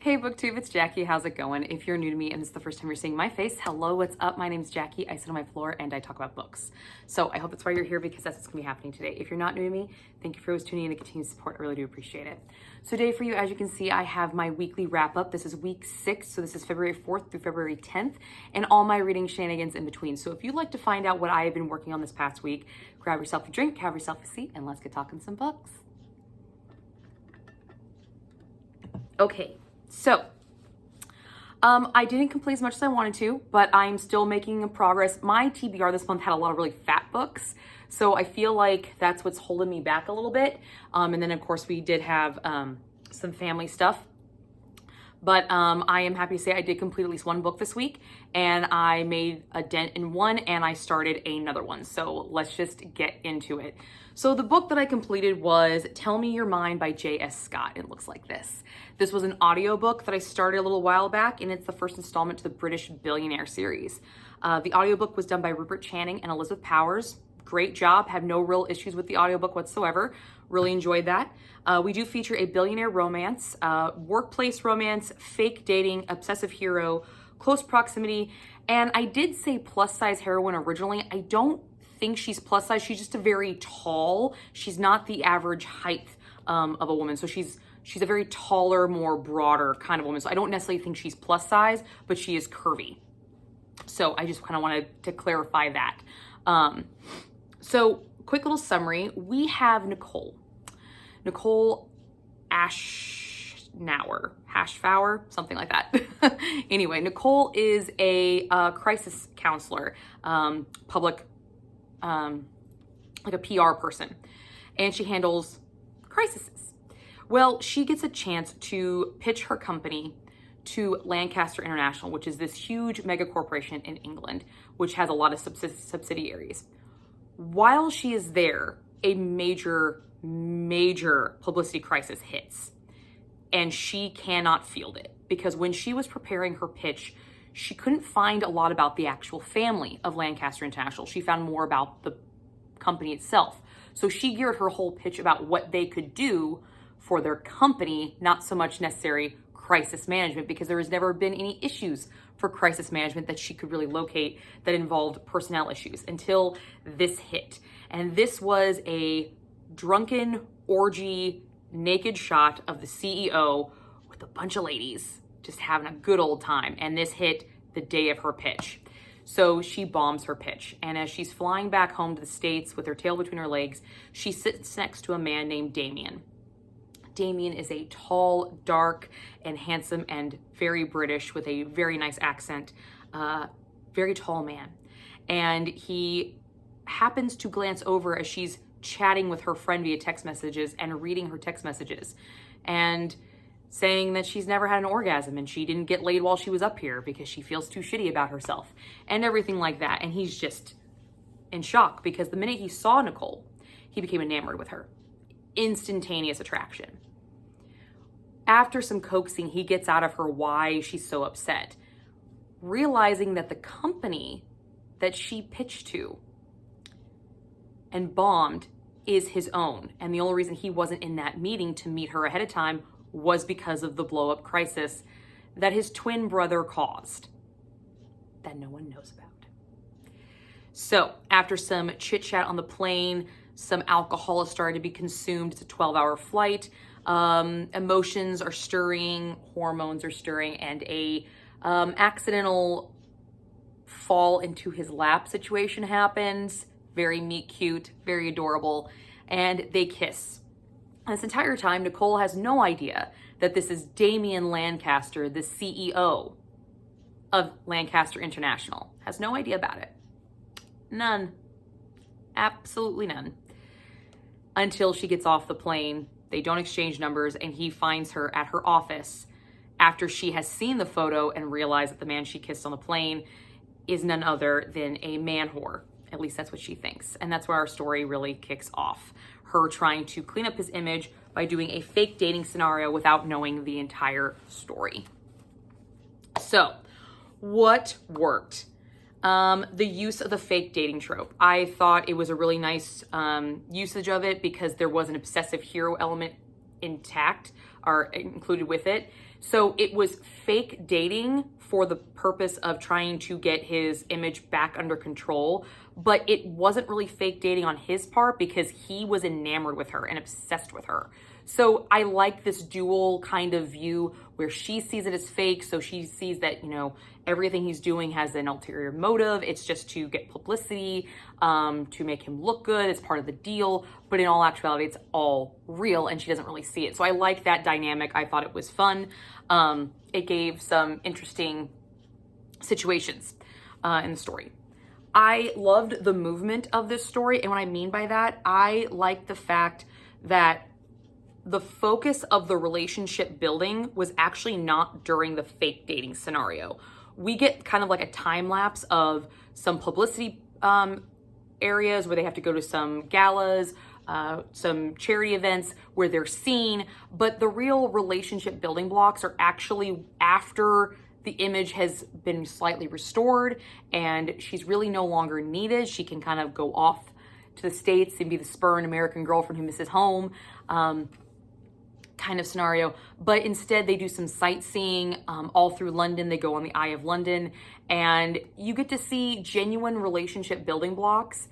Hey BookTube, it's Jackie. How's it going? If you're new to me and it's the first time you're seeing my face, hello, what's up? My name's Jackie. I sit on my floor and I talk about books. So I hope that's why you're here because that's what's gonna be happening today. If you're not new to me, thank you for always tuning in and continued support. I really do appreciate it. So today for you, as you can see, I have my weekly wrap up. This is week 6, so this is February 4th through February 10th, and all my reading shenanigans in between. So if you'd like to find out what I have been working on this past week, grab yourself a drink, have yourself a seat, and let's get talking some books. Okay, so I didn't complete as much as I wanted to, but I'm still making progress. My TBR this month had a lot of really fat books, so I feel like that's what's holding me back a little bit. And then of course we did have some family stuff. But I am happy to say I did complete at least one book this week, and I made a dent in one and I started another one. So let's just get into it. So the book that I completed was Tell Me Your Mind by J.S. Scott. It looks like this. This was an audiobook that I started a little while back, and it's the first installment to the British Billionaire series. The audiobook was done by Rupert Channing and Elizabeth Powers. Great job. Had no real issues with the audiobook whatsoever. Really enjoyed that. We do feature a billionaire romance, workplace romance, fake dating, obsessive hero, close proximity, and I did say plus size heroine originally. I don't think she's plus size. She's just a very tall. She's not the average height of a woman. So she's a very taller, more broader kind of woman. So I don't necessarily think she's plus size, but she is curvy. So I just kind of wanted to clarify that. So quick little summary. We have Nicole Hashfauer, something like that. Anyway, Nicole is a crisis counselor, public, like a PR person, and she handles crises. Well, she gets a chance to pitch her company to Lancaster International, which is this huge mega corporation in England, which has a lot of subsidiaries. While she is there, a major publicity crisis hits, and she cannot field it because when she was preparing her pitch, she couldn't find a lot about the actual family of Lancaster International. She found more about the company itself. So she geared her whole pitch about what they could do for their company, not so much necessary crisis management, because there has never been any issues for crisis management that she could really locate that involved personnel issues until this hit. And this was a drunken orgy, naked shot of the CEO with a bunch of ladies just having a good old time. And this hit the day of her pitch. So she bombs her pitch. And as she's flying back home to the States with her tail between her legs, she sits next to a man named Damien. Damien is a tall, dark, and handsome and very British with a very nice accent, very tall man. And he happens to glance over as she's chatting with her friend via text messages and reading her text messages and saying that she's never had an orgasm and she didn't get laid while she was up here because she feels too shitty about herself and everything like that. And he's just in shock because the minute he saw Nicole, he became enamored with her. Instantaneous attraction. After some coaxing, he gets out of her why she's so upset, realizing that the company that she pitched to and bombed is his own. And the only reason he wasn't in that meeting to meet her ahead of time was because of the blow-up crisis that his twin brother caused that no one knows about. So after some chit-chat on the plane, some alcohol is starting to be consumed. It's a 12-hour flight. Emotions are stirring, hormones are stirring, and a accidental fall into his lap situation happens. Very meet cute, very adorable, and they kiss. And this entire time, Nicole has no idea that this is Damien Lancaster, the CEO of Lancaster International. Has no idea about it. None. Absolutely none. Until she gets off the plane. They don't exchange numbers, and he finds her at her office after she has seen the photo and realized that the man she kissed on the plane is none other than a man whore. At least that's what she thinks. And that's where our story really kicks off. Her trying to clean up his image by doing a fake dating scenario without knowing the entire story. So, what worked? The use of the fake dating trope. I thought it was a really nice usage of it because there was an obsessive hero element intact are included with it. So it was fake dating for the purpose of trying to get his image back under control, but it wasn't really fake dating on his part because he was enamored with her and obsessed with her. So I like this dual kind of view where she sees it as fake. So she sees that, everything he's doing has an ulterior motive. It's just to get publicity, to make him look good. It's part of the deal. But in all actuality, it's all real and she doesn't really see it. So I like that dynamic. I thought it was fun. It gave some interesting situations in the story. I loved the movement of this story. And what I mean by that, I like the fact that the focus of the relationship building was actually not during the fake dating scenario. We get kind of like a time lapse of some publicity areas where they have to go to some galas, some charity events where they're seen, but the real relationship building blocks are actually after the image has been slightly restored and she's really no longer needed. She can kind of go off to the States and be the spurned American girlfriend who misses home. Kind of scenario, but instead they do some sightseeing all through London. They go on the Eye of London and you get to see genuine relationship building blocks,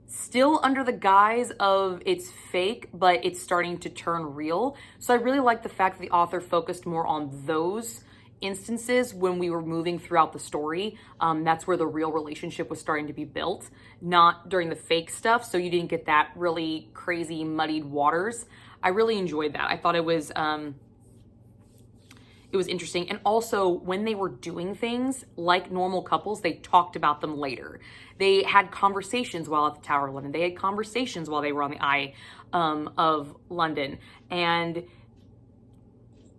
still under the guise of it's fake, but it's starting to turn real. So I really like the fact that the author focused more on those instances when we were moving throughout the story. That's where the real relationship was starting to be built, not during the fake stuff. So you didn't get that really crazy muddied waters. I really enjoyed that. I thought it was interesting. And also when they were doing things like normal couples, they talked about them later. They had conversations while at the Tower of London. They had conversations while they were on the Eye of London. And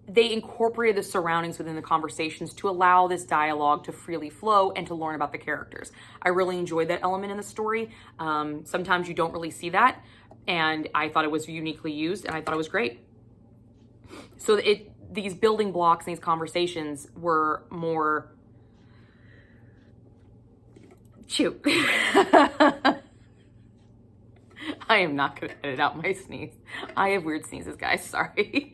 they incorporated the surroundings within the conversations to allow this dialogue to freely flow and to learn about the characters. I really enjoyed that element in the story. Sometimes you don't really see that. And I thought it was uniquely used and I thought it was great. So these building blocks and these conversations were more chew. I am not going to edit out my sneeze. I have weird sneezes, guys. Sorry.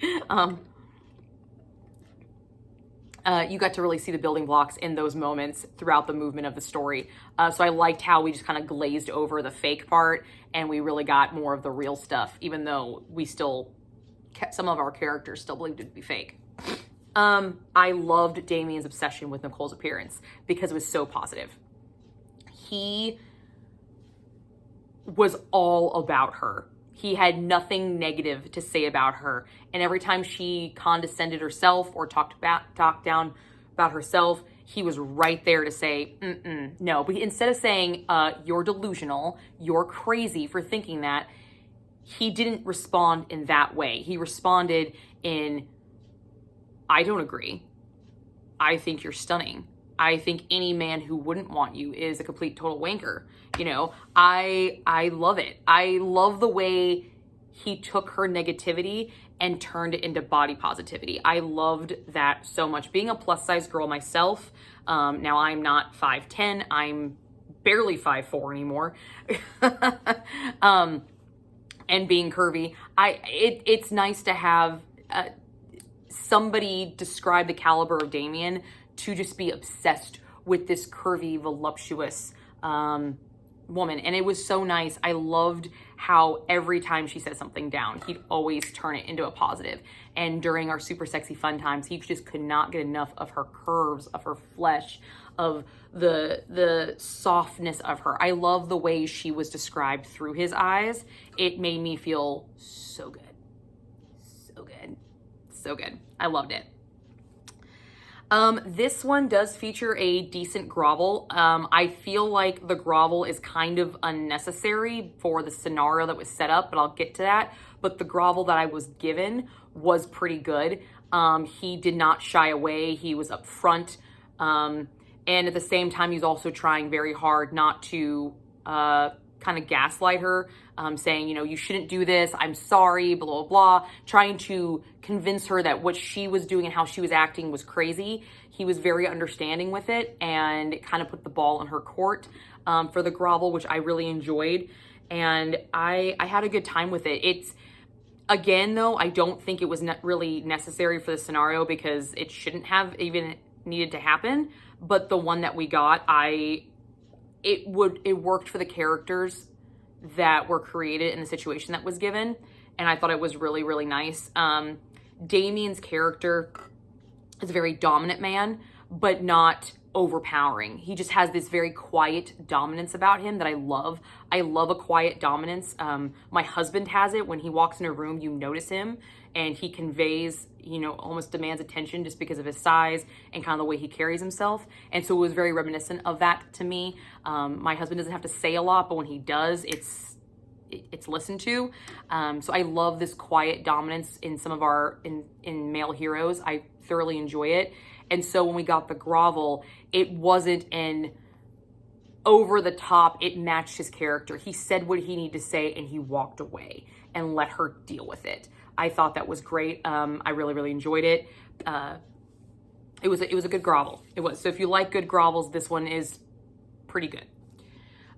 You got to really see the building blocks in those moments throughout the movement of the story. So I liked how we just kind of glazed over the fake part and we really got more of the real stuff, even though we still kept some of our characters still believed it to be fake. I loved Damien's obsession with Nicole's appearance because it was so positive. He was all about her. He had nothing negative to say about her. And every time she condescended herself or talked down about herself, he was right there to say, no. But instead of saying, you're delusional, you're crazy for thinking that, he didn't respond in that way. He responded in, I don't agree. I think you're stunning. I think any man who wouldn't want you is a complete total wanker. I love it. I love the way he took her negativity and turned it into body positivity. I loved that so much. Being a plus size girl myself, now I'm not 5'10", I'm barely 5'4" anymore. And being curvy, it's nice to have somebody describe the caliber of Damien to just be obsessed with this curvy, voluptuous woman. And it was so nice. I loved how every time she said something down, he'd always turn it into a positive. And during our super sexy fun times, he just could not get enough of her curves, of her flesh, of the softness of her. I love the way she was described through his eyes. It made me feel so good. So good. So good. I loved it. This one does feature a decent grovel. I feel like the grovel is kind of unnecessary for the scenario that was set up, but I'll get to that. But the grovel that I was given was pretty good. He did not shy away. He was upfront. And at the same time, he's also trying very hard not to kind of gaslight her, saying, you shouldn't do this. I'm sorry, blah, blah, blah. Trying to convince her that what she was doing and how she was acting was crazy. He was very understanding with it and kind of put the ball in her court for the grovel, which I really enjoyed. And I had a good time with it. Again, though, I don't think it was not really necessary for the scenario because it shouldn't have even needed to happen. But the one that we got, it worked for the characters that were created in the situation that was given. And I thought it was really, really nice. Damien's character is a very dominant man, but not overpowering. He just has this very quiet dominance about him that I love. I love a quiet dominance. My husband has it. When he walks in a room, you notice him, and he conveys, almost demands attention just because of his size and kind of the way he carries himself. And so it was very reminiscent of that to me. My husband doesn't have to say a lot, but when he does, it's listened to. So I love this quiet dominance in some of our in male heroes. I thoroughly enjoy it. And so when we got the grovel, it wasn't an over the top. It matched his character. He said what he needed to say and he walked away and let her deal with it. I thought that was great. I really, really enjoyed it. It was a good grovel. It was. So if you like good grovels, this one is pretty good.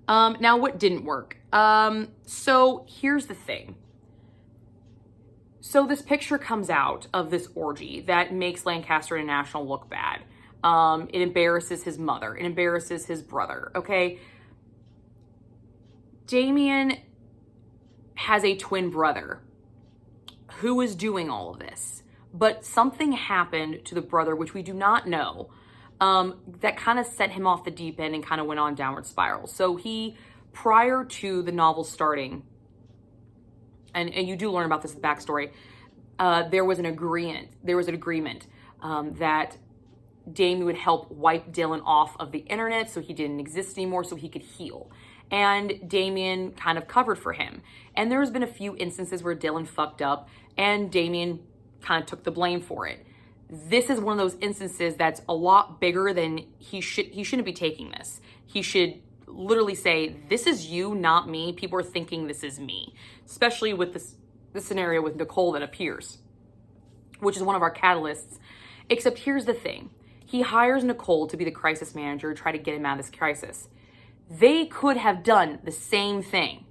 Now what didn't work? So here's the thing. So this picture comes out of this orgy that makes Lancaster International look bad. It embarrasses his mother. It embarrasses his brother, okay? Damien has a twin brother who is doing all of this. But something happened to the brother, which we do not know, that kind of set him off the deep end and kind of went on downward spiral. So he, prior to the novel starting, and you do learn about this in the backstory, there was an agreement that Damien would help wipe Dylan off of the internet so he didn't exist anymore, so he could heal. And Damien kind of covered for him. And there's been a few instances where Dylan fucked up and Damien kind of took the blame for it. This is one of those instances that's a lot bigger than he shouldn't be taking this. He should literally say, this is you, not me. People are thinking this is me, especially with this scenario with Nicole that appears, which is one of our catalysts. Except here's the thing. He hires Nicole to be the crisis manager, try to get him out of this crisis. They could have done the same thing.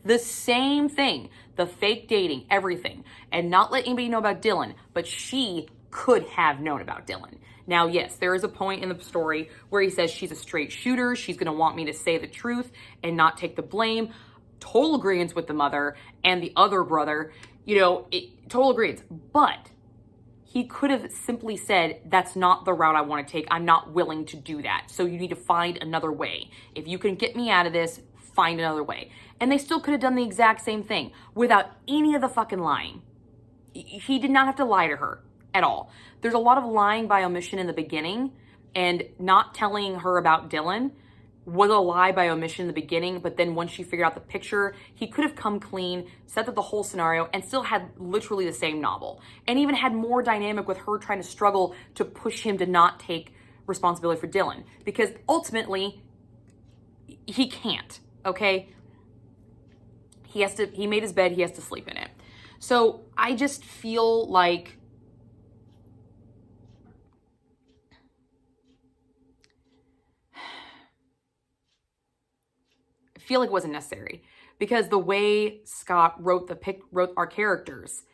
The same thing. The fake dating, everything. And not let anybody know about Dylan, but she could have known about Dylan. Now, yes, there is a point in the story where he says she's a straight shooter. She's going to want me to say the truth and not take the blame. Total agreement with the mother and the other brother, total agreement. But he could have simply said, that's not the route I want to take. I'm not willing to do that. So you need to find another way. If you can get me out of this, find another way. And they still could have done the exact same thing without any of the fucking lying. He did not have to lie to her at all. There's a lot of lying by omission in the beginning, and not telling her about Dylan was a lie by omission in the beginning, but then once she figured out the picture, he could have come clean, set up the whole scenario, and still had literally the same novel. And even had more dynamic with her trying to struggle to push him to not take responsibility for Dylan. Because ultimately, he can't, okay? He made his bed, he has to sleep in it. So I just feel like it wasn't necessary, because the way Scott wrote our characters,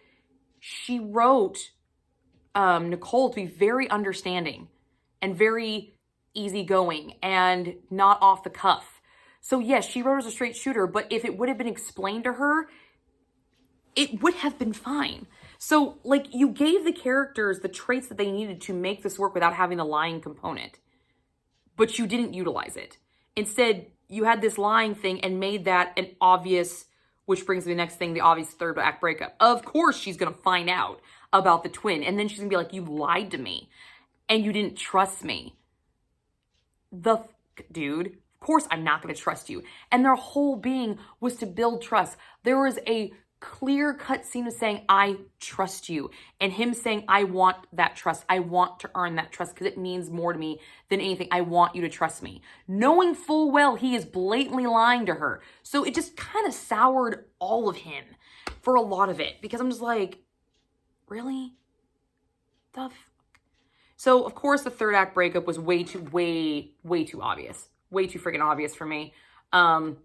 she wrote Nicole to be very understanding and very easygoing and not off the cuff. So yes, she wrote as a straight shooter, but if it would have been explained to her, it would have been fine. So you gave the characters the traits that they needed to make this work without having the lying component, but you didn't utilize it. Instead, you had this lying thing and made that an obvious, which brings me to the next thing, the obvious third act breakup. Of course she's going to find out about the twin. And then she's going to be like, you lied to me and you didn't trust me. Dude, of course I'm not going to trust you. And their whole being was to build trust. There was a clear-cut scene of saying, I trust you. And him saying, I want that trust. I want to earn that trust because it means more to me than anything. I want you to trust me. Knowing full well he is blatantly lying to her. So it just kind of soured all of him for a lot of it. Because I'm just like, really? The fuck? So, of course, the third act breakup was way too obvious. Way too freaking obvious for me. And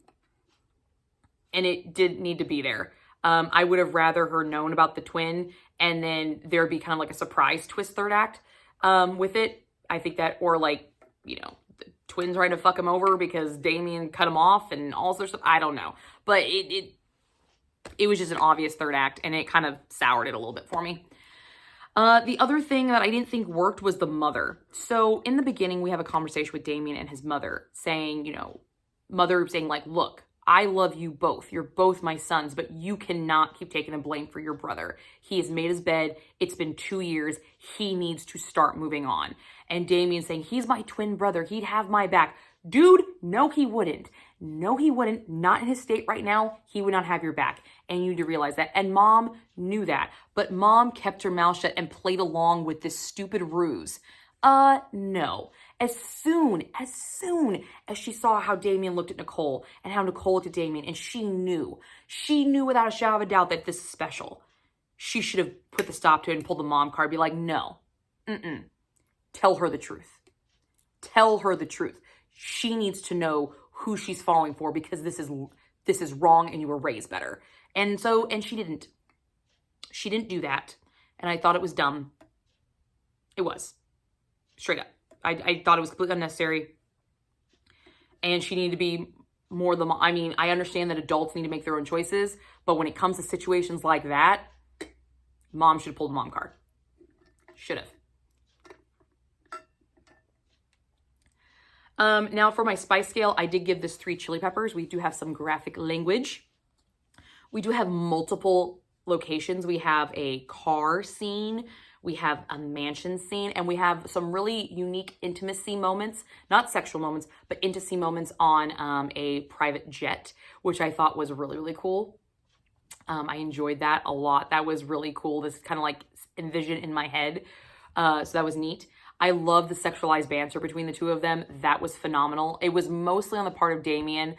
it didn't need to be there. I would have rather her known about the twin and then there'd be kind of like a surprise twist third act with it. I think that, or like, you know, the twins trying to fuck him over because Damien cut him off and all sorts of stuff. I don't know. But it was just an obvious third act and it kind of soured it a little bit for me. The other thing that I didn't think worked was the mother. So in the beginning, we have a conversation with Damien and his mother saying, you know, mother saying like, look, I love you both. You're both my sons, but you cannot keep taking the blame for your brother. He has made his bed. It's been 2 years. He needs to start moving on. And Damien saying, he's my twin brother. He'd have my back. Dude, no, he wouldn't. No, he wouldn't. Not in his state right now. He would not have your back. And you need to realize that. And mom knew that. But mom kept her mouth shut and played along with this stupid ruse. No. As soon as she saw how Damien looked at Nicole and how Nicole looked at Damien, and she knew without a shadow of a doubt that this is special, she should have put the stop to it and pulled the mom card, be like, no, tell her the truth. Tell her the truth. She needs to know who she's falling for because this is wrong and you were raised better. And she didn't. She didn't do that. And I thought it was dumb. It was. Straight up. I thought it was completely unnecessary. And she needed to be more the mom. I mean, I understand that adults need to make their own choices, but when it comes to situations like that, mom should have pulled the mom card. Should have. Now for my spice scale, I did give this 3 chili peppers. We do have some graphic language. We do have multiple locations. We have a car scene. We have a mansion scene, and we have some really unique intimacy moments, not sexual moments, but intimacy moments on a private jet, which I thought was really, really cool. I enjoyed that a lot. That was really cool. This kind of like envision in my head. So that was neat. I love the sexualized banter between the two of them. That was phenomenal. It was mostly on the part of Damien,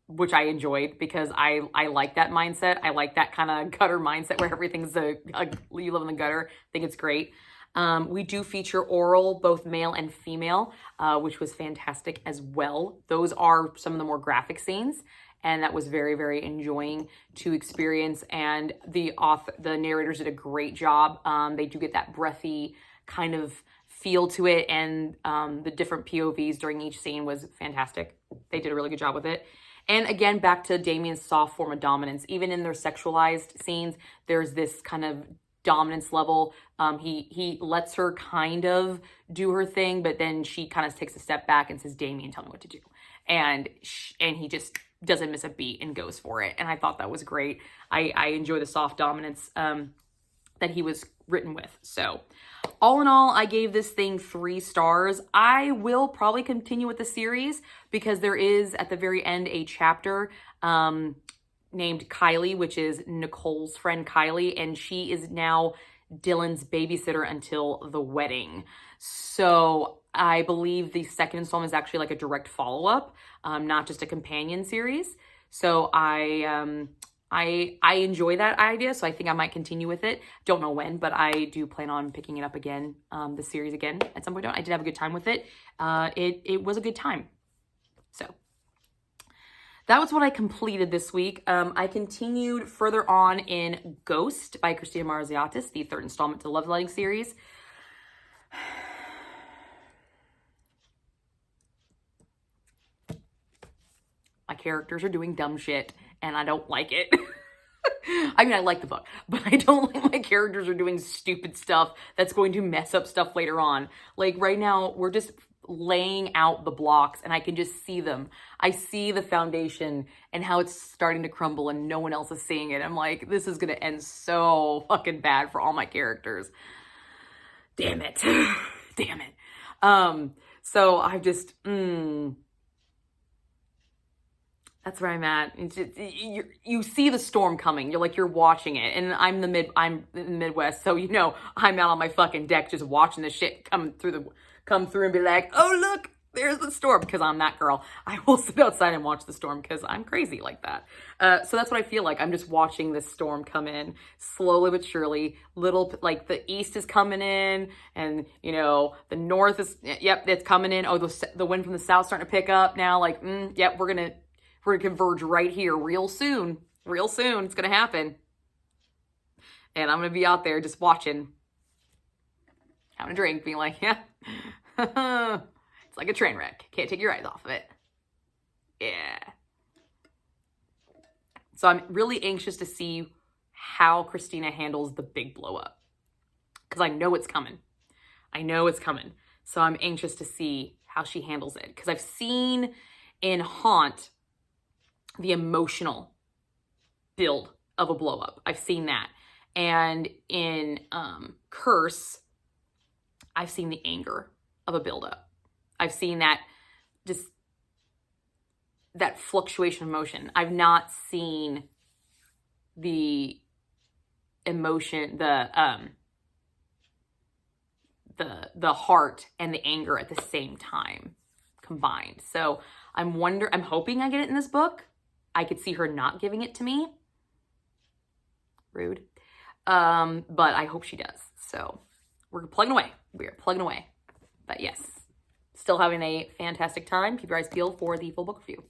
which I enjoyed because I like that mindset. I like that kind of gutter mindset where everything's you live in the gutter. I think it's great. We do feature oral, both male and female, which was fantastic as well. Those are some of the more graphic scenes, and that was very, very enjoying to experience. And the narrators did a great job. They do get that breathy kind of feel to it, and the different POVs during each scene was fantastic. They did a really good job with it. And again, back to Damien's soft form of dominance. Even in their sexualized scenes, there's this kind of dominance level. He lets her kind of do her thing, but then she kind of takes a step back and says, Damien, tell me what to do. And he just doesn't miss a beat and goes for it. And I thought that was great. I enjoy the soft dominance that he was written with. So all in all, I gave this thing 3 stars. I will probably continue with the series because there is at the very end a chapter named Kylie, which is Nicole's friend Kylie, and she is now Dylan's babysitter until the wedding. So I believe the second installment is actually like a direct follow-up, not just a companion series. So I enjoy that idea, so I think I might continue with it. Don't know when, but I do plan on picking it up again, the series again at some point. I did have a good time with it. It was a good time. So that was what I completed this week. I continued further on in Ghost by Christina Marziatis, the 3rd installment to the Love Lighting series. My characters are doing dumb shit, and I don't like it. I mean, I like the book, but I don't like my characters are doing stupid stuff that's going to mess up stuff later on. Like right now, we're just laying out the blocks and I can just see them. I see the foundation and how it's starting to crumble and no one else is seeing it. I'm like, this is going to end so fucking bad for all my characters. Damn it. Damn it. So I just, that's where I'm at. It's just, you see the storm coming. You're watching it. And I'm in the Midwest. So, I'm out on my fucking deck just watching this shit come through and be like, oh, look, there's the storm. Because I'm that girl. I will sit outside and watch the storm because I'm crazy like that. So that's what I feel like. I'm just watching this storm come in slowly but surely. Like the east is coming in and, the north is, yep, it's coming in. Oh, the wind from the south starting to pick up now. Like, yep, we're going to converge right here real soon. real soon. It's going to happen. And I'm going to be out there just watching, having a drink, being like, yeah, it's like a train wreck. Can't take your eyes off of it. Yeah. So I'm really anxious to see how Christina handles the big blow up, because I know it's coming. I know it's coming. So I'm anxious to see how she handles it, because I've seen in Haunt the emotional build of a blow up. I've seen that. And in Curse, I've seen the anger of a build up. I've seen that, just that fluctuation of emotion. I've not seen the emotion, the heart and the anger at the same time combined. So I'm hoping I get it in this book. I could see her not giving it to me. Rude. But I hope she does. So we're plugging away. We are plugging away. But yes, still having a fantastic time. Keep your eyes peeled for the full book review.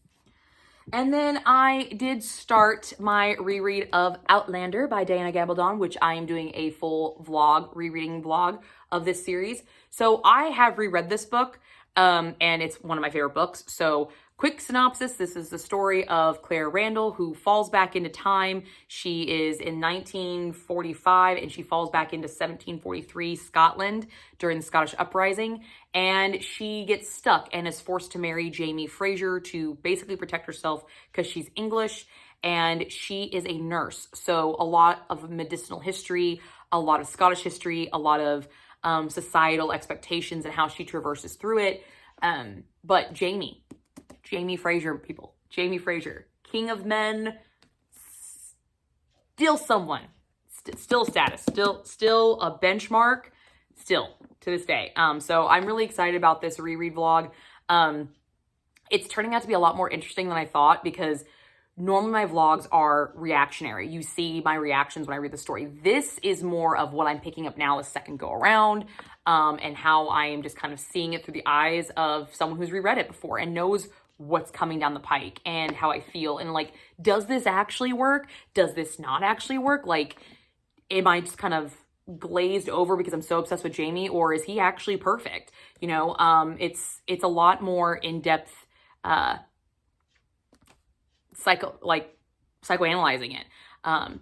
And then I did start my reread of Outlander by Diana Gabaldon, which I am doing a full vlog, rereading vlog of this series. So I have reread this book, and it's one of my favorite books. So quick synopsis, this is the story of Claire Randall, who falls back into time. She is in 1945, and she falls back into 1743 Scotland during the Scottish Uprising. And she gets stuck and is forced to marry Jamie Fraser to basically protect herself because she's English. And she is a nurse. So a lot of medicinal history, a lot of Scottish history, a lot of societal expectations and how she traverses through it. But Jamie Fraser, people. Jamie Fraser, king of men, still someone, still status, still a benchmark, still to this day. So I'm really excited about this reread vlog. It's turning out to be a lot more interesting than I thought, because normally my vlogs are reactionary. You see my reactions when I read the story. This is more of what I'm picking up now as second go around, and how I am just kind of seeing it through the eyes of someone who's reread it before and knows what's coming down the pike and how I feel. And like, does this actually work? Does this not actually work? Like, am I just kind of glazed over because I'm so obsessed with Jamie, or is he actually perfect? You know, it's a lot more in-depth, psychoanalyzing it.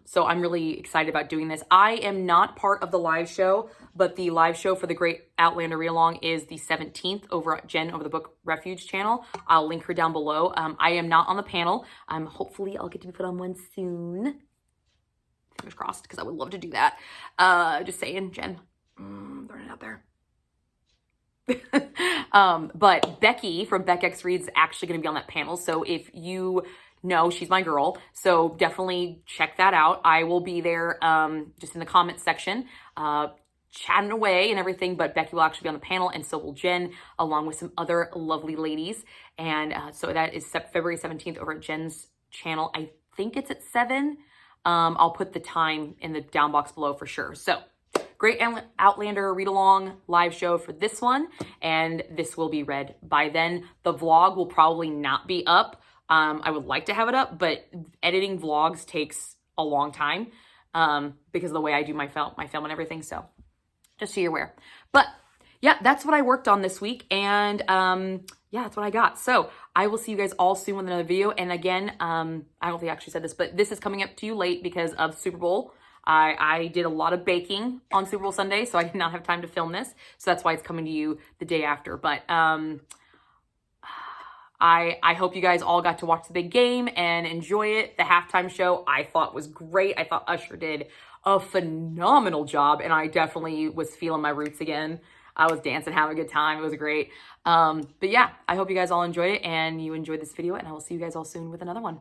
So I'm really excited about doing this. I am not part of the live show, but the live show for the Great Outlander Read Along is the 17th over at Jen over the Book Refuge channel. I'll link her down below. I am not on the panel. Hopefully I'll get to be put on one soon. Fingers crossed, because I would love to do that. Just saying, Jen, throwing it out there. But Becky from BeckX Reads is actually going to be on that panel. So if you know, she's my girl. So definitely check that out. I will be there just in the comments section, chatting away and everything. But Becky will actually be on the panel, and so will Jen, along with some other lovely ladies. And so that is February 17th over at Jen's channel. I think it's at 7. I'll put the time in the down box below for sure. So Great Outlander Read Along live show for this one, and this will be read by then. The vlog will probably not be up. I would like to have it up, but editing vlogs takes a long time because of the way I do my film and everything. So just so you're aware. But yeah, that's what I worked on this week, and yeah, that's what I got. So I will see you guys all soon with another video. And again, I don't think I actually said this, but this is coming up to you late because of Super Bowl. I did a lot of baking on Super Bowl Sunday, so I did not have time to film this. So that's why it's coming to you the day after. But I hope you guys all got to watch the big game and enjoy it. The halftime show I thought was great. I thought Usher did a phenomenal job, and I definitely was feeling my roots again. I was dancing, having a good time. It was great. But yeah, I hope you guys all enjoyed it and you enjoyed this video, and I will see you guys all soon with another one.